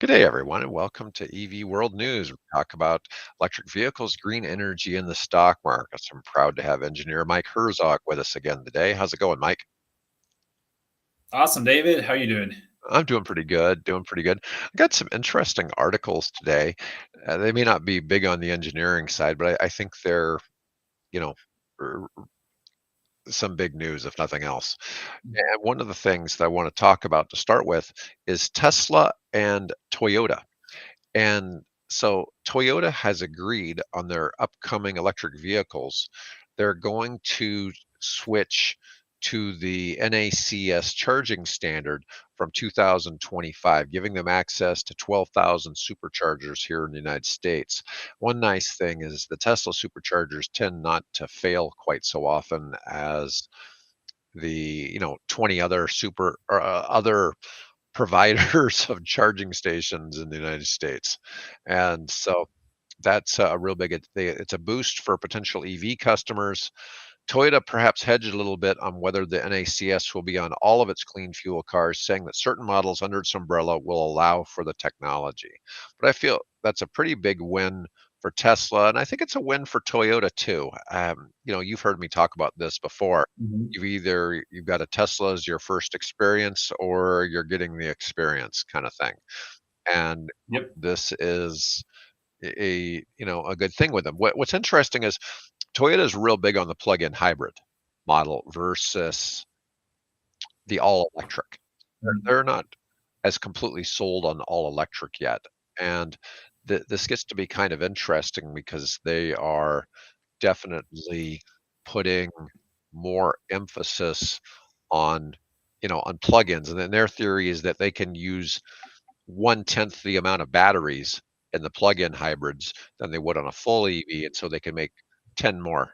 Good day, everyone, and welcome to EV World News. We talk about electric vehicles, green energy, and the stock markets. I'm proud to have engineer Mike Herzog with us again today. How's it going, Mike? Awesome, David. How you doing? I'm doing pretty good, doing pretty good. I got some interesting articles today. They may not be big on the engineering side, but I think they're, you know, r- some big news, if nothing else. And one of the things that I want to talk about to start with is Tesla and Toyota. And so Toyota has agreed on their upcoming electric vehicles. They're going to switch to the NACS charging standard from 2025, giving them access to 12,000 superchargers here in the United States. One nice thing is the Tesla superchargers tend not to fail quite so often as the 20 other other providers of charging stations in the United States. And so that's a real big it's a boost for potential EV customers. Toyota perhaps hedged a little bit on whether the NACS will be on all of its clean fuel cars, saying that certain models under its umbrella will allow for the technology. But I feel that's a pretty big win for Tesla, and I think it's a win for Toyota too. You've heard me talk about this before. Mhm. You've got a Tesla as your first experience, or you're getting the experience kind of thing. And Yep. this is a good thing with them. What's interesting is Toyota is real big on the plug-in hybrid model versus the all electric. Mhm. They're not as completely sold on all electric yet. And this gets to be kind of interesting because they are definitely putting more emphasis on, on plugins. And then their theory is that they can use 1/10 the amount of batteries in the plug-in hybrids than they would on a full EV, and so they can make 10 more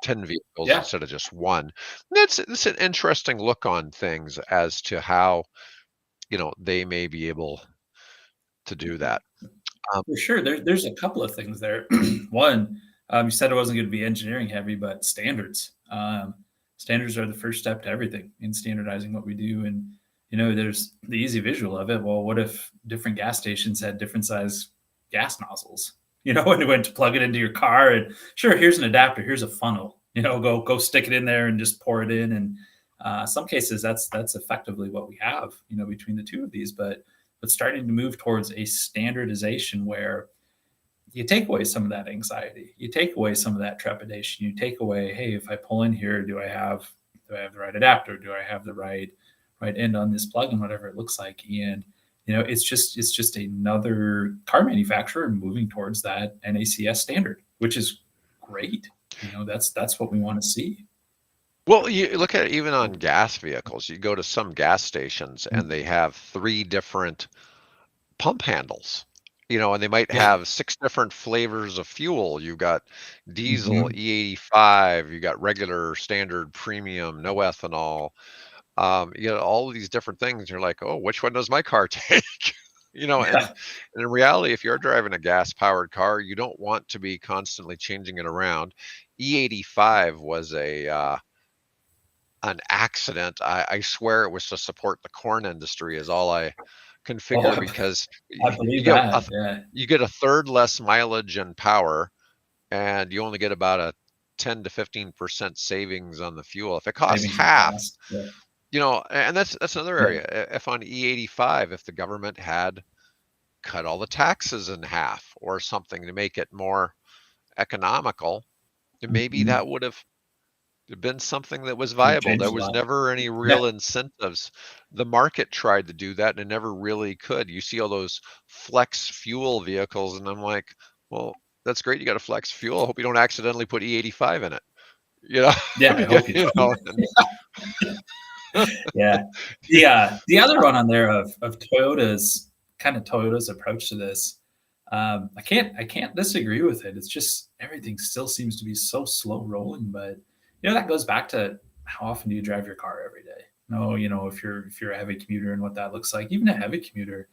10 vehicles Yeah. instead of just one. It's an interesting look on things as to how, they may be able to do that. Um, For sure. There's a couple of things there. One, you said it wasn't going to be engineering heavy, but standards. Standards are the first step to everything in standardizing what we do. And there's the easy visual of it. Well, what if different gas stations had different size gas nozzles? When you went to plug it into your car, and sure, here's an adapter, here's a funnel. Go stick it in there and just pour it in. And some cases, that's effectively what we have. Between the two of these, but starting to move towards a standardization where you take away some of that anxiety, you take away some of that trepidation, you take away, hey, if I pull in here, do I have the right adapter? Do I have the right end on this plug and whatever it looks like? And it's just another car manufacturer moving towards that NACS standard, which is great. That's what we want to see. well, you look at it even on gas vehicles. You go to some gas stations and they have three different pump handles, and they might Yeah. have six different flavors of fuel. You've got diesel, Mhm. E85, you got regular, standard, premium, no ethanol. All of these different things. You're like, oh, which one does my car take? Yeah. And in reality, if you're driving a gas-powered car, you don't want to be constantly changing it around. E85 was a an accident. I swear it was to support the corn industry is all I can Oh, figure because I believe you get that. Yeah. you get a third less mileage and power, and you only get about a 10 to 15% savings on the fuel. If it costs Savings in half, cost. Yeah. and that's another Yeah. area. If on E85, if the government had cut all the taxes in half or something to make it more economical, maybe Mhm. that would have been something that was Would viable. change There a was lot. never any Yeah. real incentives. The market tried to do that and it never really could. You see all those flex fuel vehicles, and I'm like, well, that's great. You got a flex fuel. I hope you don't accidentally put E85 in it. You know, Yeah, I hope you don't. and Yeah. The other one on there of Toyota's approach to this, I can't disagree with it. It's just everything still seems to be so slow rolling, but that goes back to how often do you drive your car every day? No, if you're a heavy commuter and what that looks like, even a heavy commuter,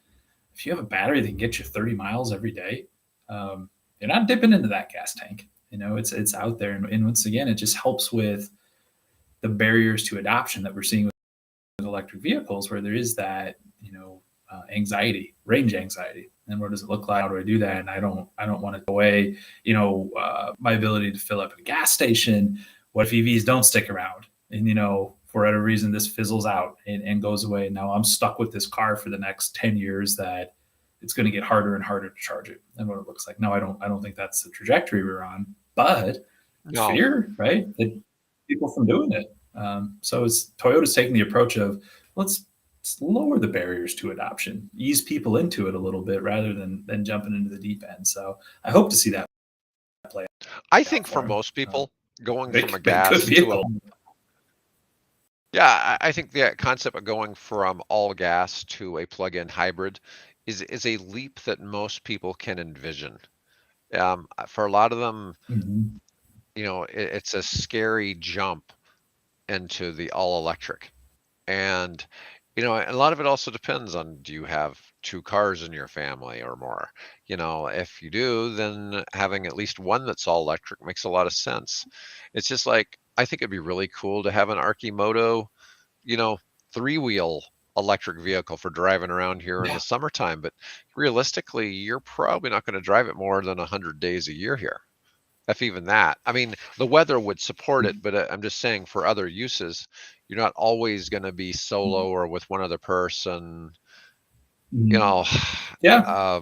if you have a battery that can get you 30 miles every day, um, you're not dipping into that gas tank. It's out there, and once again, it just helps with the barriers to adoption that we're seeing with electric vehicles, where there is that anxiety, range anxiety. And what does it look like? How do I do that? And I don't want to take away, my ability to fill up at a gas station. What if EVs don't stick around? And for whatever reason, this fizzles out and goes away. Now I'm stuck with this car for the next 10 years that it's going to get harder and harder to charge it and what it looks like. No, I don't think that's the trajectory we're on, but No, fear, right? It, people from doing it. So it's Toyota's taking the approach of let's lower the barriers to adoption, ease people into it a little bit rather than jumping into the deep end. So I hope to see that play I out think for for him. most people, going from a Big good gas to a vehicle. yeah, I think the concept of going from all gas to a plug-in hybrid is a leap that most people can envision. For a lot of them, Mm-hmm. it's a scary jump into the all electric. And, a lot of it also depends on, do you have two cars in your family or more? If you do, then having at least one that's all electric makes a lot of sense. It's just like, I think it'd be really cool to have an Archimoto, you know, three-wheel electric vehicle for driving around here in Yeah. the summertime. But realistically, you're probably not going to drive it more than 100 days a year here, if even that. I mean, the weather would support it, but I'm just saying for other uses, you're not always going to be solo or with one other person. You Mm-hmm. know, Yeah.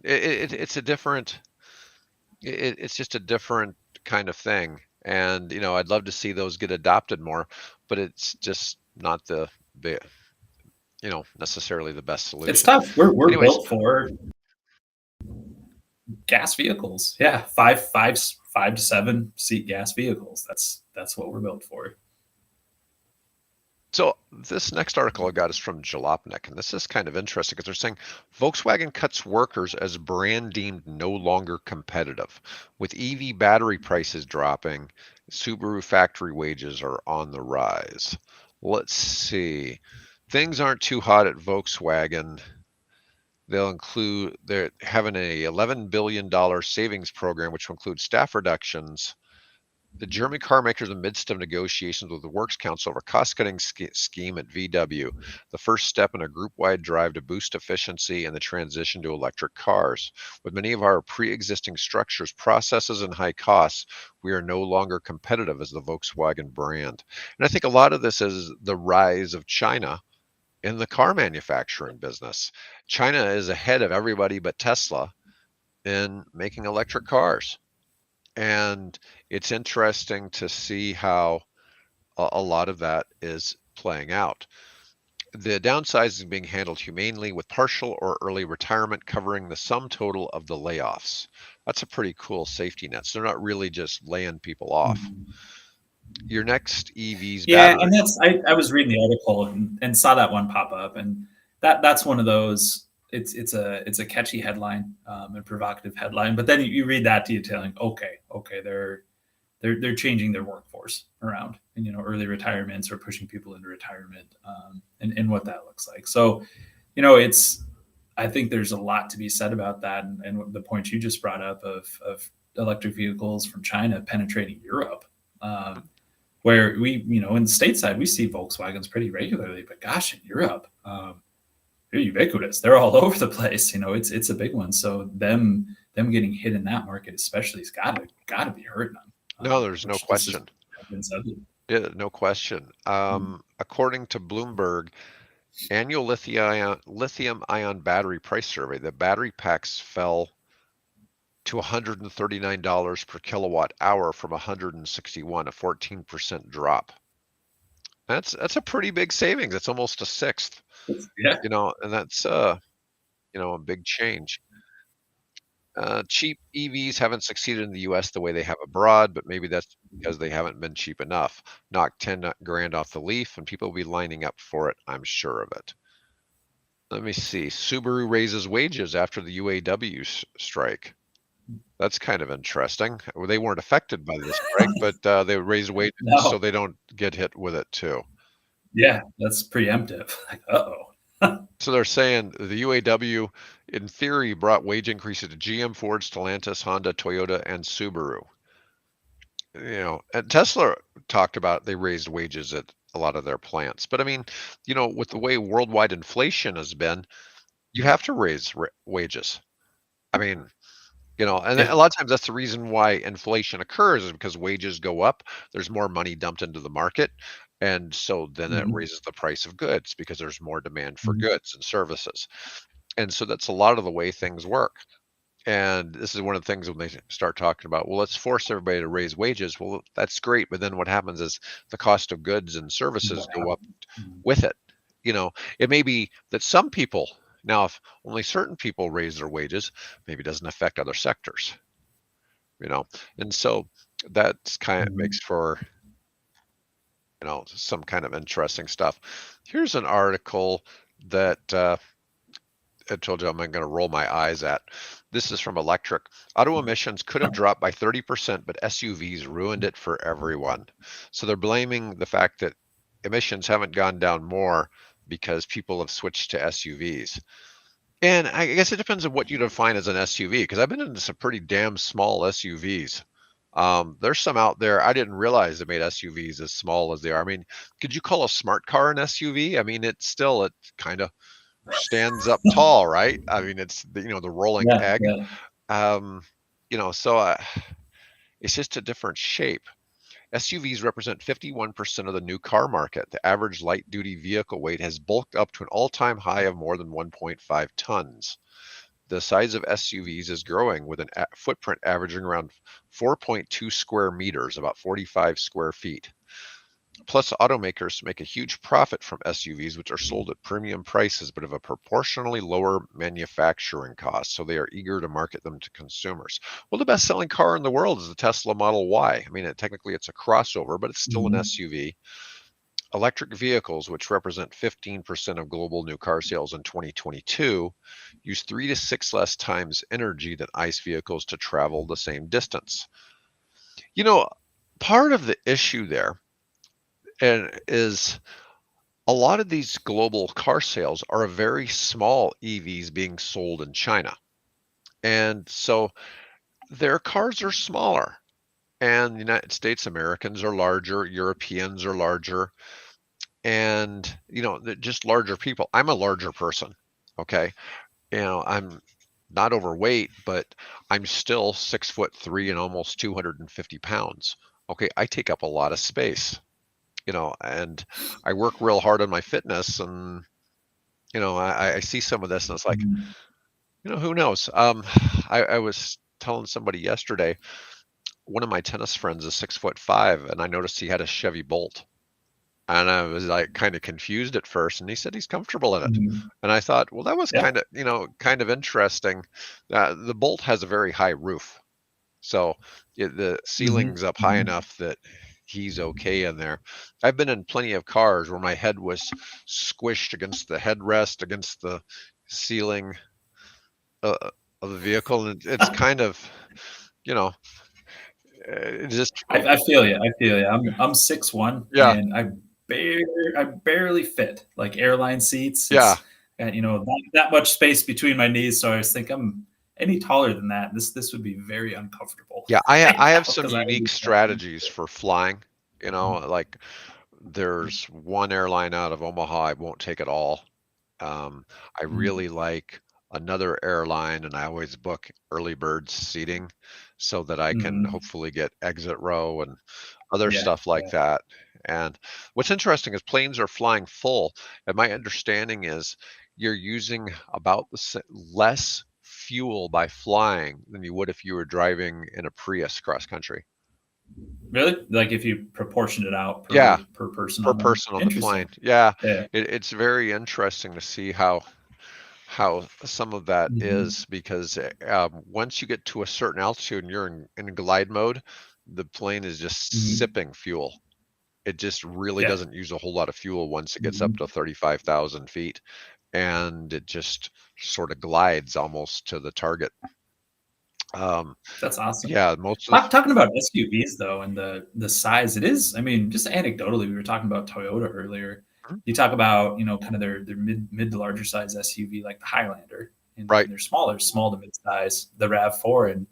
it's a different. It's just a different kind of thing, and I'd love to see those get adopted more, but it's just not the necessarily the best It's solution. tough. We're Anyways, built for gas vehicles. Yeah. Five to seven seat gas vehicles. That's what we're built for. so this next article I got is from Jalopnik, and this is kind of interesting because they're saying Volkswagen cuts workers as brand deemed no longer competitive. With EV battery prices dropping, Subaru factory wages are on the rise. Let's see. Things aren't too hot at Volkswagen. They're having a $11 billion savings program, which will include staff reductions. The German car makers in the midst of negotiations with the Works Council over a cost-cutting scheme at VW, the first step in a group-wide drive to boost efficiency and the transition to electric cars. With many of our pre-existing structures, processes, and high costs, we are no longer competitive as the Volkswagen brand. And I think a lot of this is the rise of China in the car manufacturing business. China is ahead of everybody but Tesla in making electric cars. And it's interesting to see how a lot of that is playing out. The downsizing is being handled humanely with partial or early retirement covering the sum total of the layoffs. That's a pretty cool safety net. So they're not really just laying people off. Mhm. Your next EV's Yeah, battery. and I was reading the article and saw that one pop up, and that's one of those. It's a catchy headline, and provocative headline, but then you read that detailing. Okay, they're changing their workforce around, and early retirements or pushing people into retirement, and what that looks like. So, it's I think there's a lot to be said about that, and the point you just brought up of electric vehicles from China penetrating Europe. Where in the stateside, we see Volkswagens pretty regularly, but gosh, in Europe, they're ubiquitous. They're all over the place. It's a big one. So them getting hit in that market, especially, has got to be hurting them. No, there's no Which this is question. been said. Yeah, no question. According to Bloomberg, annual lithium ion battery price survey, the battery packs fell to $139 per kilowatt hour from 161, a 14% drop. That's a pretty big savings. That's almost a sixth, Yeah. and that's a big change. Cheap EVs haven't succeeded in the US the way they have abroad, but maybe that's because they haven't been cheap enough. Knock 10 grand off the leaf, and people will be lining up for it, I'm sure of it. Let me see. Subaru raises wages after the UAW strike. That's kind of interesting. Well, they weren't affected by the strike, but they raised wages so No. they don't get hit with it too. Yeah, that's preemptive. Like, uh-oh. So they're saying the UAW, in theory, brought wage increases to GM, Ford, Stellantis, Honda, Toyota, and Subaru. And Tesla talked about they raised wages at a lot of their plants. But I mean, with the way worldwide inflation has been, you have to raise wages. I mean, and Yeah. a lot of times that's the reason why inflation occurs is because wages go up, there's more money dumped into the market, and so then it Mhm. raises the price of goods because there's more demand for Mhm. goods and services. And so that's a lot of the way things work. And this is one of the things when they start talking about, well, let's force everybody to raise wages. Well, that's great, but then what happens is the cost of goods and services What go up happened? Mhm. with it. It may be that some people, now if only certain people raise their wages, maybe it doesn't affect other sectors, you know. And so that's kind of Mhm. makes for, some kind of interesting stuff. Here's an article that I told you I'm going to roll my eyes at. This is from Electric. Auto emissions could have dropped by 30%, but SUVs ruined it for everyone. So they're blaming the fact that emissions haven't gone down more because people have switched to SUVs. And I guess it depends on what you define as an SUV, because I've been in some pretty damn small SUVs. There's some out there. I didn't realize they made SUVs as small as they are. I mean, could you call a smart car an SUV? I mean, it kind of stands up tall, right? I mean, it's the rolling Yeah, egg. yeah. Um, so it's just a different shape. SUVs represent 51% of the new car market. The average light duty vehicle weight has bulked up to an all-time high of more than 1.5 tons. The size of SUVs is growing with a footprint averaging around 4.2 square meters, about 45 square feet. Plus, automakers make a huge profit from SUVs, which are sold at premium prices but have a proportionally lower manufacturing cost, so they are eager to market them to consumers. Well, the best-selling car in the world is the Tesla Model Y. I mean, technically it's a crossover, but it's still an Mhm. SUV. Electric vehicles, which represent 15% of global new car sales in 2022, use 3 to 6 less times energy than ICE vehicles to travel the same distance. You know, part of the issue there and is a lot of these global car sales are a very small EVs being sold in China. And so their cars are smaller. And the United States Americans are larger, Europeans are larger, and they're just larger people. I'm a larger person. Okay. I'm not overweight, but I'm still 6'3" and almost 250 pounds. Okay, I take up a lot of space, and I work real hard on my fitness, and I see some of this and it's like, Mhm. who knows? I was telling somebody yesterday, one of my tennis friends is 6'5", and I noticed he had a Chevy Bolt. And I was like kind of confused at first, and he said he's comfortable in it. Mhm. And I thought, well, that was Yeah. kind of interesting. The Bolt has a very high roof, so the Mhm. ceiling's up high Mhm. enough that he's okay in there. I've been in plenty of cars where my head was squished against the headrest, against the ceiling uh, of the vehicle, and it's kind of, you know, just I feel you. I feel you. I'm 6'1", yeah, and I barely fit like airline seats. yeah. It's that much space between my knees. So I was thinking, I'm any taller than that, this would be very uncomfortable. Yeah, I have some Because I unique understand. strategies for flying. Like there's one airline out of Omaha, I won't take at all. I Mhm. really like another airline, and I always book early bird seating so that I can Mhm. hopefully get exit row and other Yeah, stuff like yeah. that. And what's interesting is planes are flying full, and my understanding is you're using about less fuel by flying than you would if you were driving in a Prius cross country. Really? Like if you proportion it out Yeah, per person per on them. person on the plane. Interesting. Yeah, Yeah. it's very interesting to see how some of that Mhm. is because once you get to a certain altitude and you're in glide mode, the plane is just Mhm. sipping fuel. It just really Yeah. doesn't use a whole lot of fuel once it gets up to Mhm. 35,000 feet, and it just sort of glides almost to the target. Um, That's awesome. yeah, most of Talking about SUVs though, and the size, it is. I mean, just anecdotally, we were talking about Toyota earlier. the, You talk about kind of their mid to larger size SUV like the Highlander, and right. they're smaller, small to mid size, the Rav4, and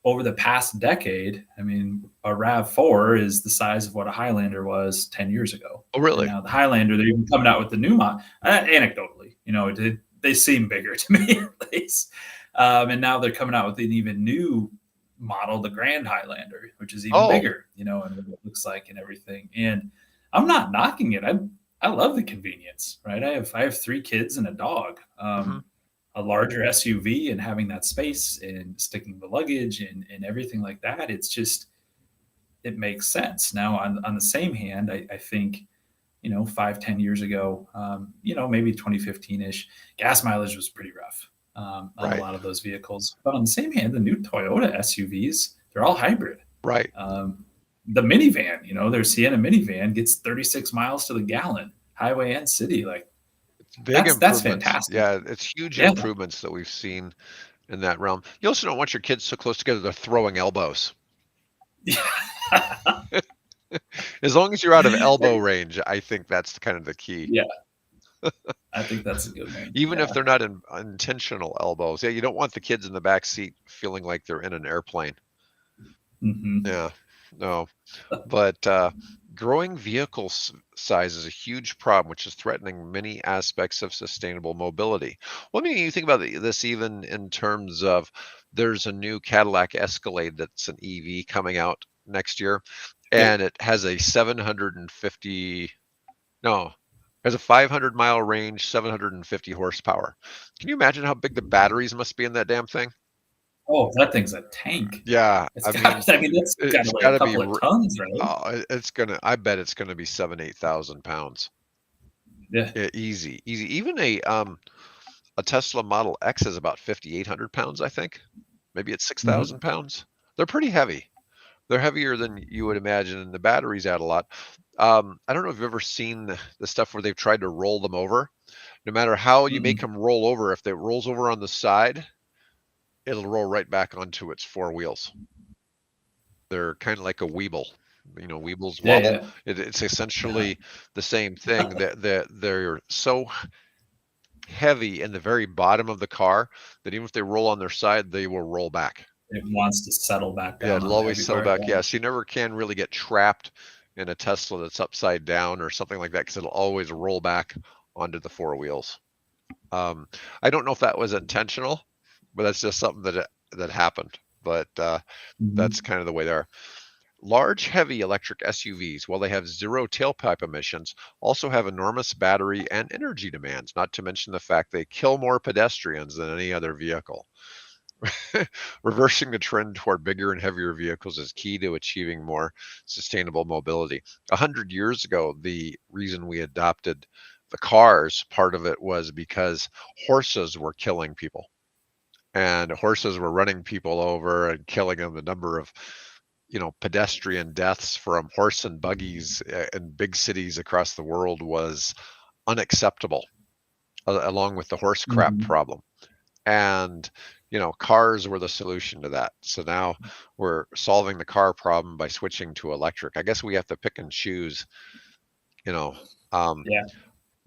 over the past decade, I mean, a RAV4 is the size of what a Highlander was 10 years ago. Oh, And really? now the Highlander, they're even coming out with the new model. Anecdotally, they seem bigger to me at least. And now they're coming out with an even new model, the Grand Highlander, which is even Oh, bigger, and what it looks like and everything. And I'm not knocking it. I love the convenience, right? I have 3 kids and a dog. hmm, A larger SUV and having that space and sticking the luggage and everything like that, it makes sense. Now, on the same hand, I think, 5-10 years ago, maybe 2015 ish, gas mileage was pretty rough on a right, lot of those vehicles. But on the same hand, the new Toyota SUVs, they're all hybrid. right. Um, the minivan, their Sienna minivan gets 36 miles to the gallon, highway and city. Like Big that's improvements. fantastic. Yeah, it's huge Yeah. improvements that we've seen in that realm. You also don't want your kids so close together they're throwing elbows. Yeah. As long as you're out of elbow range, I think that's kind of the key. Yeah, I think that's a good one. Even if Yeah. they're not intentional elbows. Yeah, you don't want the kids in the back seat feeling like they're in an airplane. Hmm. Yeah, no. But growing vehicle size is a huge problem, which is threatening many aspects of sustainable mobility. Well, I mean, you think about this even in terms of there's a new Cadillac Escalade that's an EV coming out next year, Yep. and it has a 750, no, has a 500-mile range, 750 horsepower. Can you imagine how big the batteries must be in that damn thing? Oh, that thing's a tank. Yeah, It's I mean, got. I mean, that's got it's to weigh got a to be couple of tons, right? it's gonna. I bet it's gonna be 7, 8 thousand pounds. Yeah. Yeah, easy, easy. Even a Tesla Model X is about 5,800 pounds, I think. Maybe it's six Hmm. thousand pounds. They're pretty heavy. They're heavier than you would imagine, and the batteries add a lot. I don't know if you've ever seen the stuff where they've tried to roll them over. No matter how you make Mm-mm. them roll over, if it rolls over on the side, it'll roll right back onto its 4 wheels. They're kind of like a Weeble. Weebles Yeah, wobble. yeah. It's essentially the same thing. That they're so heavy in the very bottom of the car that even if they roll on their side, they will roll back. It wants to settle back Yeah, down it'll on the always heavy settle part. back. Yeah. Yeah, so you never can really get trapped in a Tesla that's upside down or something like that because it'll always roll back onto the 4 wheels. Um, I don't know if that was intentional, but that's just something that happened. But that's Hmm. kind of the way they are. Large, heavy electric SUVs, while they have zero tailpipe emissions, also have enormous battery and energy demands, not to mention the fact they kill more pedestrians than any other vehicle. Reversing the trend toward bigger and heavier vehicles is key to achieving more sustainable mobility. 100 years ago, the reason we adopted the cars, part of it was because horses were killing people and horses were running people over and killing them. The number of pedestrian deaths from horse and buggies in big cities across the world was unacceptable, along with the horse crap Hmm. problem. And cars were the solution to that. So now we're solving the car problem by switching to electric. I guess we have to pick and choose. You know, um, Yeah.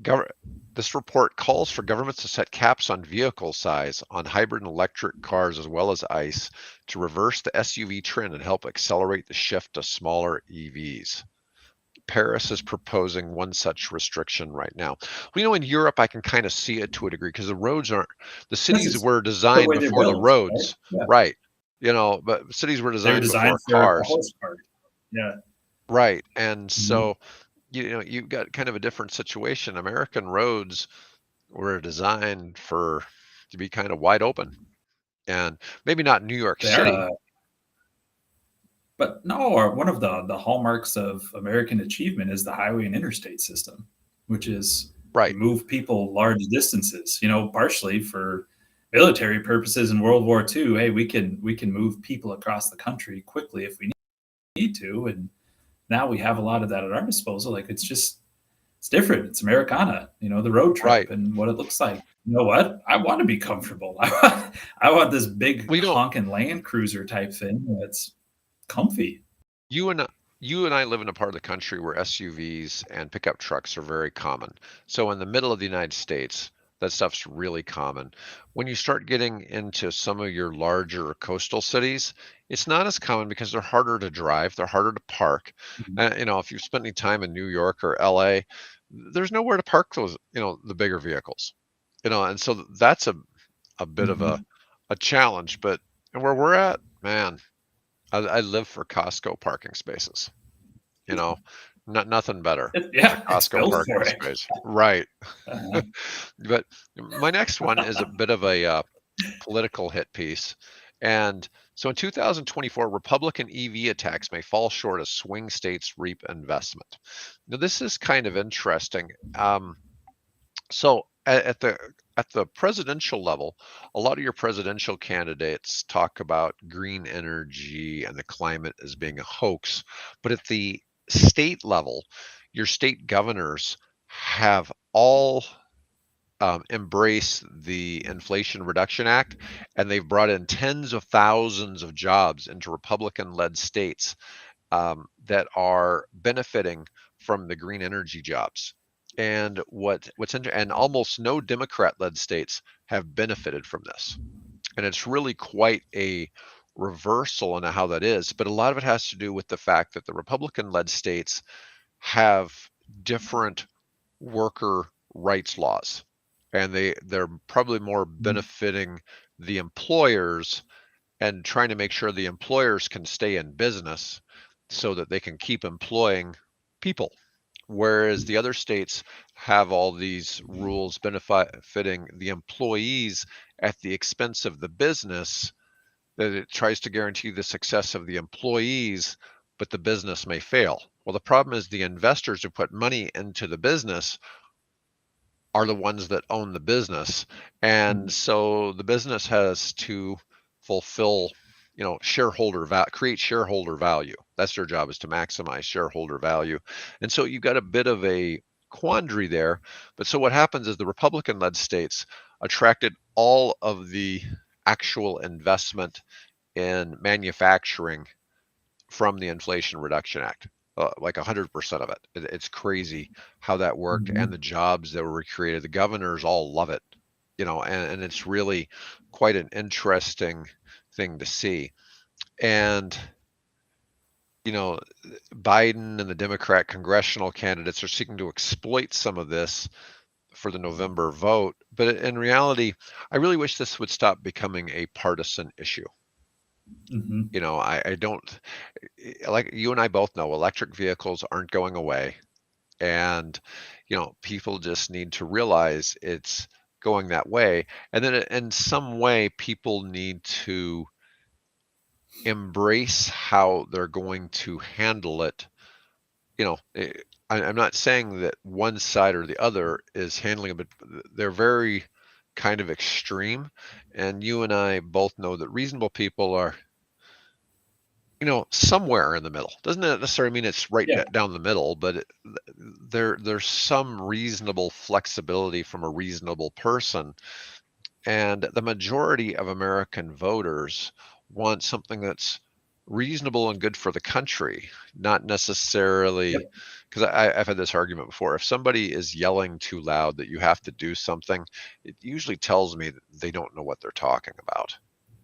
gov- this report calls for governments to set caps on vehicle size on hybrid and electric cars as well as ICE to reverse the SUV trend and help accelerate the shift to smaller EVs. Paris is proposing one such restriction right now. In Europe, I can kind of see it to a degree because the Because cities it's were the designed way they're before the built, right? roads, Yeah. right? But cities were They were designed designed before for a cars, horse cart. Yeah. right? And Hmm. so, you've got kind of a different situation. American roads were designed to be kind of wide open, and maybe not New York They are. City, But no, or one of the hallmarks of American achievement is the highway and interstate system, which is right? move people large distances. Partially for military purposes in World War II. Hey, we can move people across the country quickly if we need to, and now we have a lot of that at our disposal. Like it's different. It's Americana. The road Right. trip and what it looks like. You know what? I want to be comfortable. I want this big We don't. honking Land Cruiser type thing that's comfy. You and you and I live in a part of the country where SUVs and pickup trucks are very common. So in the middle of the United States, that stuff's really common. When you start getting into some of your larger coastal cities, It's not as common because they're harder to drive, they're harder to park. Mhm. If you've spent any time in New York or LA, there's nowhere to park those, the bigger vehicles. And so that's a bit of Mhm. a challenge. But where we're at, man, I live for Costco parking spaces. You know, nothing better than a Yeah, it's Costco built parking for it. space. Right. Uh-huh. But my next one is a bit of a political hit piece. And so in 2024, Republican EV attacks may fall short as swing states reap investment. Now, this is kind of interesting. So at the presidential level, a lot of your presidential candidates talk about green energy and the climate as being a hoax. But at the state level, your state governors have all embrace the Inflation Reduction Act, and they've brought in tens of thousands of jobs into Republican-led states that are benefiting from the green energy jobs. And and almost no Democrat-led states have benefited from this. And it's really quite a reversal in how that is. But a lot of it has to do with the fact that the Republican-led states have different worker rights laws, and they're probably more Mhm. benefiting the employers and trying to make sure the employers can stay in business so that they can keep employing people. Whereas the other states have all these rules benefiting the employees at the expense of the business, that it tries to guarantee the success of the employees, but the business may fail. Well, the problem is the investors who put money into the business are the ones that own the business. And Mhm. so the business has to fulfill, create shareholder value. That's their job, is to maximize shareholder value. And so you've got a bit of a quandary there. But so what happens is the Republican led states attracted all of the actual investment in manufacturing from the Inflation Reduction Act, like 100% of it. It's crazy how that worked, and Mhm. the jobs that were created. The governors all love it, and it's really quite an interesting thing to see. And you know, Biden and the Democrat congressional candidates are seeking to exploit some of this for the November vote. But in reality, I really wish this would stop becoming a partisan issue. Mhm. I don't, like you and I both know, electric vehicles aren't going away. And people just need to realize it's going that way, and then in some way people need to embrace how they're going to handle it. you know eh, I'm not saying that one side or the other is handling it, but they're very kind of extreme, and you and I both know that reasonable people are somewhere in the middle. Doesn't necessarily mean it's right Yeah. down the middle, but there's some reasonable flexibility from a reasonable person. And the majority of American voters want something that's reasonable and good for the country, not necessarily, Yep. because I've had this argument before. If somebody is yelling too loud that you have to do something, it usually tells me that they don't know what they're talking about.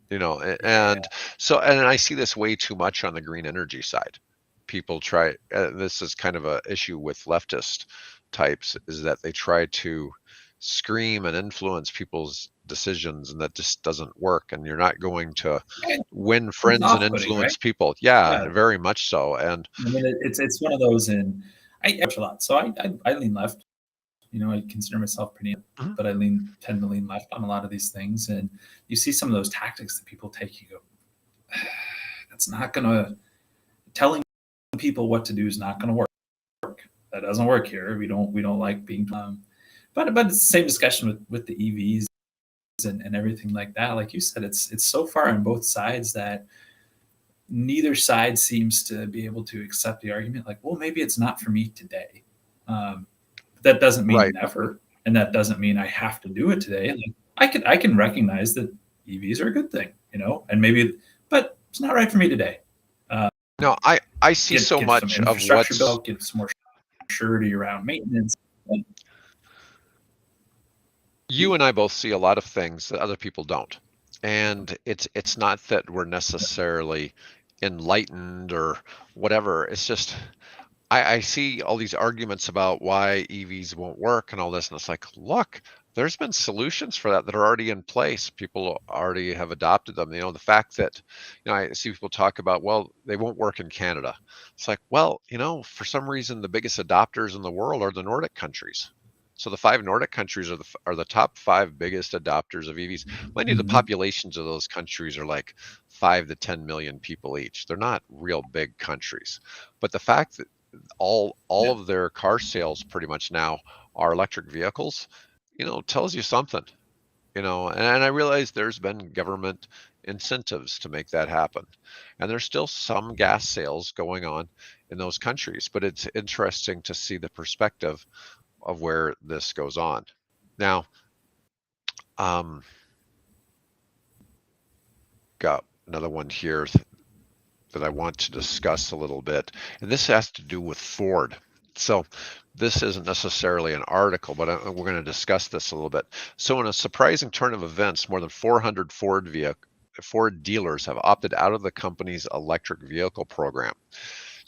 Yeah. And so, and I see this way too much on the green energy side. People try, this is kind of a issue with leftist types, is that they try to scream and influence people's decisions, and that just doesn't work. And you're not going to Yeah, win it's friends and off-putting, right? influence people. Yeah, Yeah. very much so. And I mean, it's one of those, and I watch a lot, so I lean left. I consider myself pretty, Mhm. but I tend to lean left on a lot of these things. And you see some of those tactics that people take. You go, that's not gonna telling people what to do is not gonna work. That doesn't work here. We don't like being. But it's the same discussion with the EVs and everything like that. Like you said, it's so far on both sides that neither side seems to be able to accept the argument. Like, well, maybe it's not for me today. Um, that doesn't mean Right. never, and that doesn't mean I have to do it today. Like, I can recognize that EVs are a good thing, and maybe, but it's not right for me today. Uh, No, I see get so get some much of infrastructure what's built, get some more surety around maintenance. And, you and I both see a lot of things that other people don't. And it's not that we're necessarily enlightened or whatever. It's just I see all these arguments about why EVs won't work and all this, and it's like, look, there's been solutions for that that are already in place. People already have adopted them. The fact that, I see people talk about, well, they won't work in Canada. It's like, well, for some reason, the biggest adopters in the world are the Nordic countries. So the five Nordic countries are the top five biggest adopters of EVs. Mind you, the Mhm. populations of those countries are like 5 to 10 million people each. They're not real big countries. But the fact that all Yeah. of their car sales pretty much now are electric vehicles, tells you something, and I realize there's been government incentives to make that happen. And there's still some gas sales going on in those countries, but it's interesting to see the perspective of where this goes on. Now, um, got another one here that I want to discuss a little bit, and this has to do with Ford. So this isn't necessarily an article, but we're going to discuss this a little bit. So in a surprising turn of events, more than 400 Ford dealers have opted out of the company's electric vehicle program.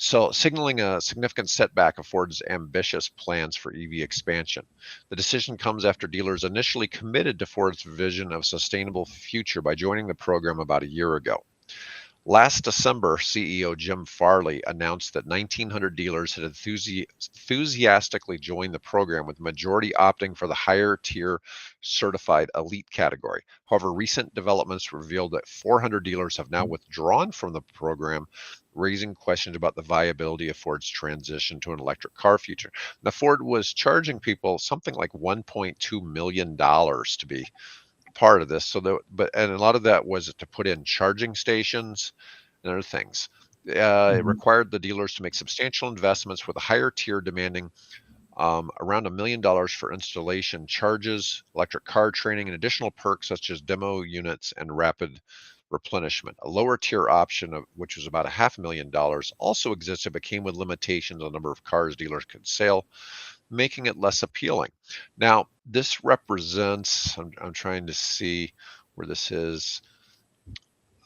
So, signaling a significant setback of Ford's ambitious plans for EV expansion. The decision comes after dealers initially committed to Ford's vision of sustainable future by joining the program about a year ago. Last December, CEO Jim Farley announced that 1,900 dealers had enthusiastically joined the program, with the majority opting for the higher tier certified elite category. However, recent developments revealed that 400 dealers have now withdrawn from the program, raising questions about the viability of Ford's transition to an electric car future. Now, Ford was charging people something like $1.2 million to be part of this. And a lot of that was to put in charging stations and other things. It Mhm. required the dealers to make substantial investments, with a higher tier demanding around $1 million for installation charges, electric car training, and additional perks such as demo units and rapid replenishment. A lower tier option, which was about $500,000, also existed but came with limitations on the number of cars dealers could sell, making it less appealing. Now, this represents, I'm trying to see where this is.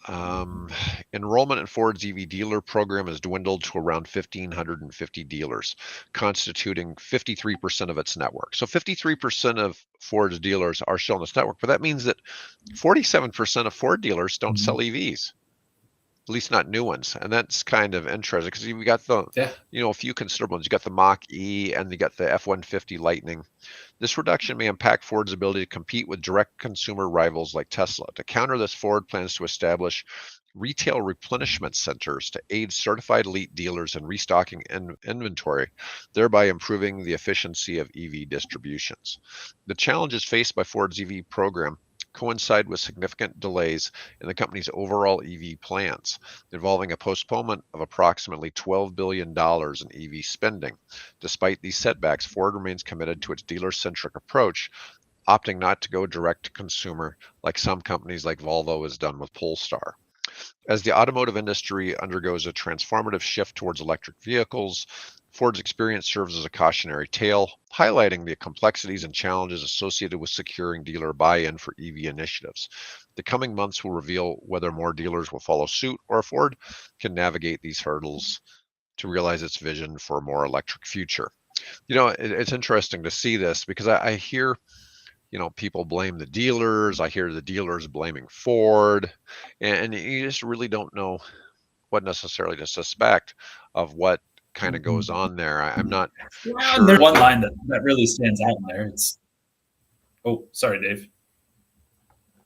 Um, Enrollment in Ford's EV dealer program has dwindled to around 1,550 dealers, constituting 53% of its network. So 53% of Ford's dealers are still in this network, but that means that 47% of Ford dealers don't Mhm. sell EVs, at least not new ones. And that's kind of interesting because we got Yeah. a few considerable ones. You got the Mach E and you got the F-150 Lightning. This reduction may impact Ford's ability to compete with direct consumer rivals like Tesla. To counter this, Ford plans to establish retail replenishment centers to aid certified elite dealers in restocking inventory, thereby improving the efficiency of EV distributions. The challenges faced by Ford's EV program coincide with significant delays in the company's overall EV plans, involving a postponement of approximately $12 billion in EV spending. Despite these setbacks, Ford remains committed to its dealer-centric approach, opting not to go direct to consumer like some companies like Volvo has done with Polestar. As the automotive industry undergoes a transformative shift towards electric vehicles, Ford's experience serves as a cautionary tale, highlighting the complexities and challenges associated with securing dealer buy-in for EV initiatives. The coming months will reveal whether more dealers will follow suit or if Ford can navigate these hurdles to realize its vision for a more electric future. It's interesting to see this because I hear, people blame the dealers. I hear the dealers blaming Ford, and you just really don't know what necessarily to suspect of what kind of goes Mhm. on there. I'm not Well, and there's sure. one line that really stands out in there. It's oh, sorry, Dave.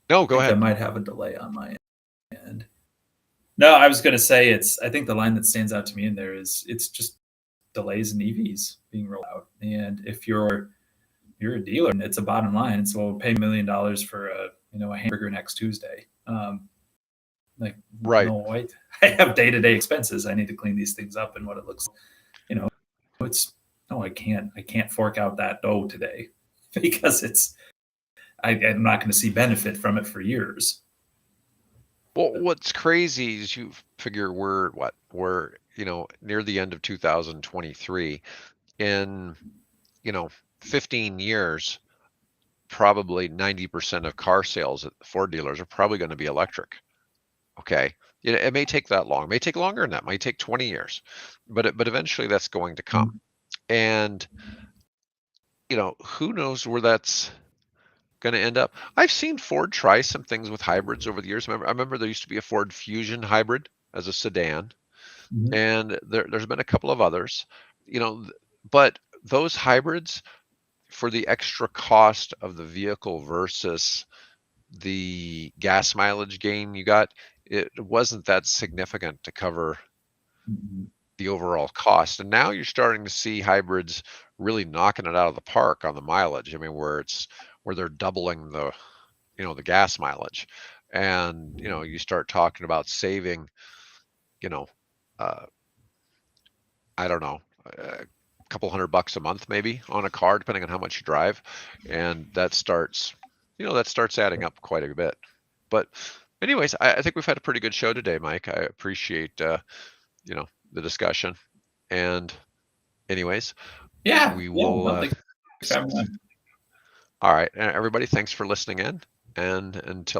No, I go think I ahead. might have a delay on my end. No, I was going to say it's. I think the line that stands out to me in there is it's just delays in EVs being rolled out, and if you're a dealer and it's a bottom line, so we'll pay $1 million for a hamburger next Tuesday. Like Right. no, I have day to day expenses. I need to clean these things up and what it looks like. You know, it's no, I can't fork out that dough today because I'm not going to see benefit from it for years. Well, what's crazy is you figure we're near the end of 2023. In 15 years, probably 90% of car sales at Ford dealers are probably going to be electric. Okay. It may take that long. It may take longer than that. It might take 20 years. But eventually that's going to come. Mhm. And who knows where that's going to end up. I've seen Ford try some things with hybrids over the years. I remember there used to be a Ford Fusion hybrid as a sedan, Mhm. and there's been a couple of others. You know, but those hybrids, for the extra cost of the vehicle versus the gas mileage gain you got, it wasn't that significant to cover Mhm. the overall cost. And now you're starting to see hybrids really knocking it out of the park on the mileage. I mean, where they're doubling the gas mileage. And you start talking about saving, you know, uh, I don't know, a couple $100 a month maybe on a car, depending on how much you drive, and that starts adding up quite a bit. But anyways, I think we've had a pretty good show today, Mike. I appreciate the discussion. And anyways, Yeah, we yeah. will. No, thanks for having me on. All right, everybody, thanks for listening in, and until